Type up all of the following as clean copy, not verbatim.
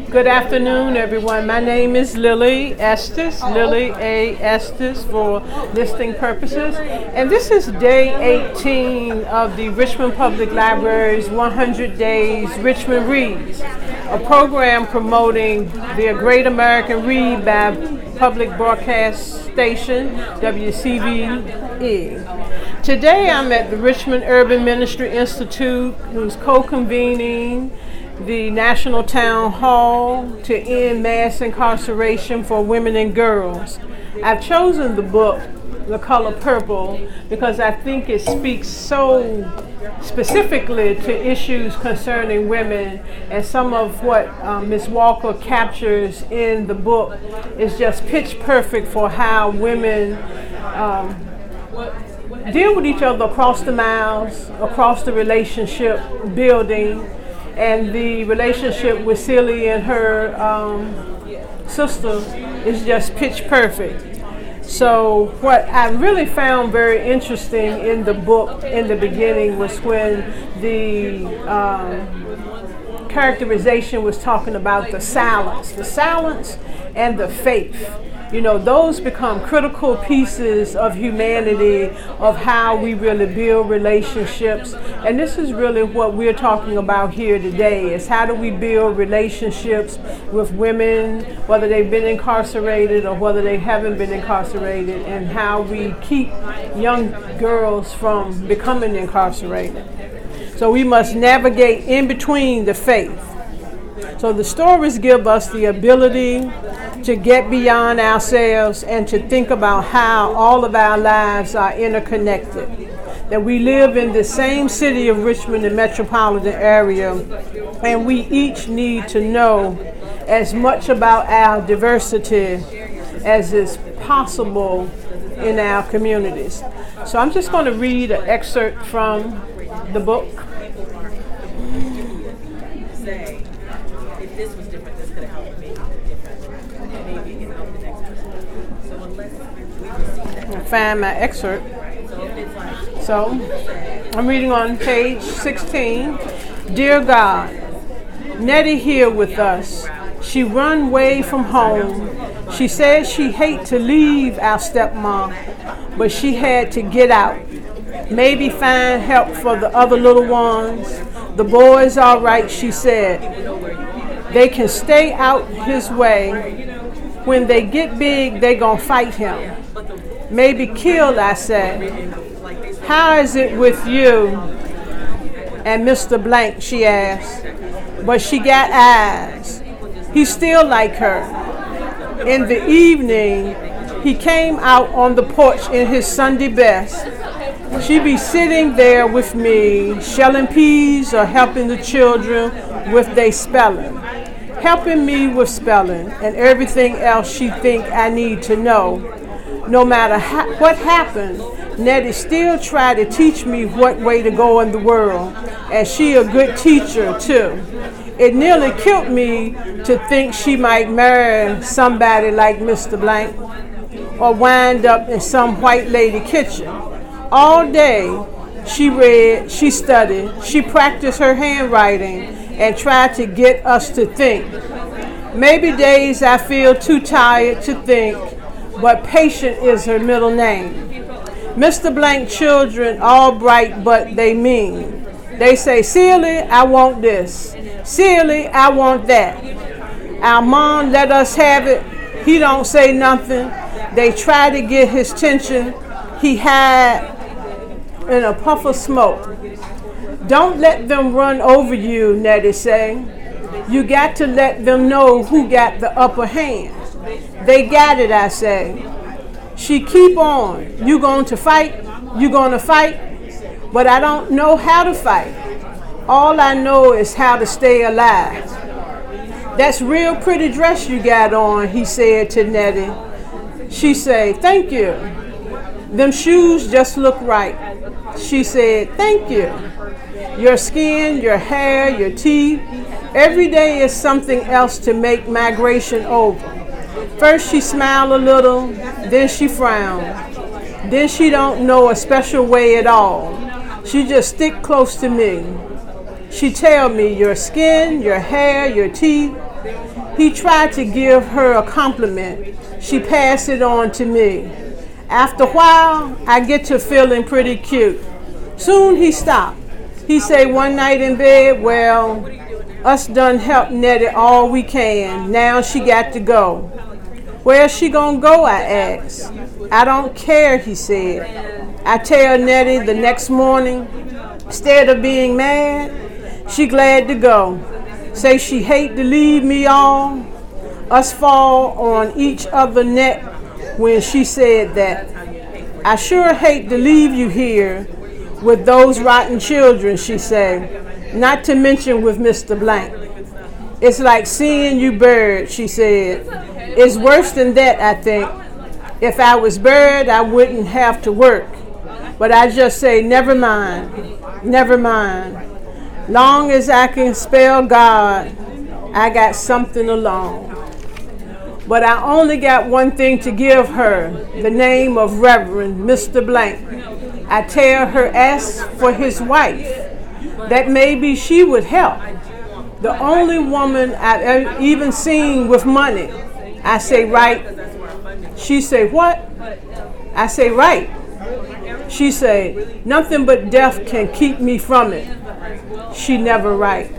Good afternoon, everyone. My name is Lily Estes, Lily A. Estes for listing purposes. And this is day 18 of the Richmond Public Library's 100 Days Richmond Reads, a program promoting the Great American Read by public broadcast station, WCVE. Today I'm at the Richmond Urban Ministry Institute, who's co-convening the National Town Hall to end mass incarceration for women and girls. I've chosen the book, The Color Purple, because I think it speaks so specifically to issues concerning women, and some of what Ms. Walker captures in the book is just pitch perfect for how women deal with each other across the miles, across the relationship building. And the relationship with Celie and her sister is just pitch perfect. So what I really found very interesting in the book in the beginning was when the characterization was talking about the silence and the faith. You know, those become critical pieces of humanity, of how we really build relationships. And this is really what we're talking about here today, is how do we build relationships with women, whether they've been incarcerated or whether they haven't been incarcerated, and how we keep young girls from becoming incarcerated. So we must navigate in between the faith. So the stories give us the ability to get beyond ourselves and to think about how all of our lives are interconnected. That we live in the same city of Richmond, the metropolitan area, and we each need to know as much about our diversity as is possible in our communities. So I'm just going to read an excerpt from the book. This was different, this could have helped me different. Maybe it can help the next person. So unless we receive that. I'll find my excerpt. So I'm reading on page 16. Dear God, Nettie here with us. She run away from home. She said she hate to leave our stepmom, but she had to get out. Maybe find help for the other little ones. The boys all right, she said. They can stay out his way. When they get big, they gonna fight him. Maybe kill, I said. How is it with you and Mr. Blank, she asked. But she got eyes. He still like her. In the evening, he came out on the porch in his Sunday best. She be sitting there with me, shelling peas or helping the children with their spelling. Helping me with spelling and everything else she think I need to know. No matter what happened, Nettie still try to teach me what way to go in the world, and she a good teacher too. It nearly killed me to think she might marry somebody like Mr. Blank or wind up in some white lady kitchen. All day she read, she studied, she practiced her handwriting and tried to get us to think. Maybe days I feel too tired to think, but patient is her middle name. Mr. Blank children all bright, but they mean. They say, Celie, I want this. Celie, I want that. Our mom let us have it. He don't say nothing. They try to get his attention. He hide in a puff of smoke. Don't let them run over you, Nettie say. You got to let them know who got the upper hand. They got it, I say. She keep on. You going to fight? You going to fight? But I don't know how to fight. All I know is how to stay alive. That's real pretty dress you got on, he said to Nettie. She said, thank you. Them shoes just look right. She said, thank you. Your skin, your hair, your teeth, every day is something else to make migration over. First she smiled a little, then she frowned. Then she don't know a special way at all. She just stick close to me. She tell me your skin, your hair, your teeth, He tried to give her a compliment. She passed it on to me. After a while, I get to feeling pretty cute. Soon he stopped. He said one night in bed, well, us done helped Nettie all we can. Now she got to go. Where's she gonna go, I asked. I don't care, he said. I tell Nettie the next morning, instead of being mad, she glad to go. Say she hate to leave me all. Us fall on each other neck when she said that. I sure hate to leave you here with those rotten children, she said. Not to mention with Mr. Blank. It's like seeing you buried, she said. It's worse than that, I think. If I was buried, I wouldn't have to work. But I just say, never mind, never mind. Long as I can spell God, I got something along. But I only got one thing to give her, the name of Reverend Mr. Blank. I tell her, ask for his wife, that maybe she would help. The only woman I've even seen with money. I say, right. She say, what? I say, right. She say, nothing but death can keep me from it. She never right.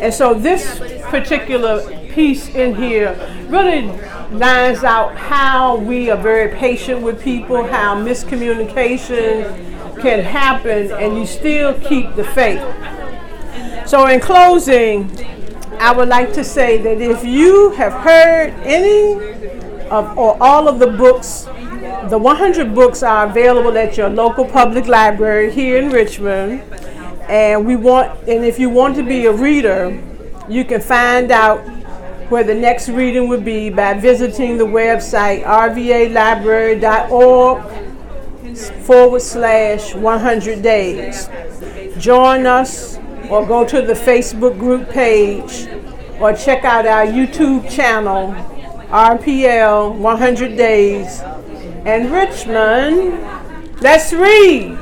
And so this particular piece in here really lines out how we are very patient with people, how miscommunication can happen and you still keep the faith. So in closing, I would like to say that if you have heard any of or all of the books, the 100 books are available at your local public library here in Richmond. And if you want to be a reader, you can find out where the next reading would be by visiting the website rvalibrary.org/100 days. Join us or go to the Facebook group page or check out our YouTube channel, RPL 100 Days. And Richmond, let's read.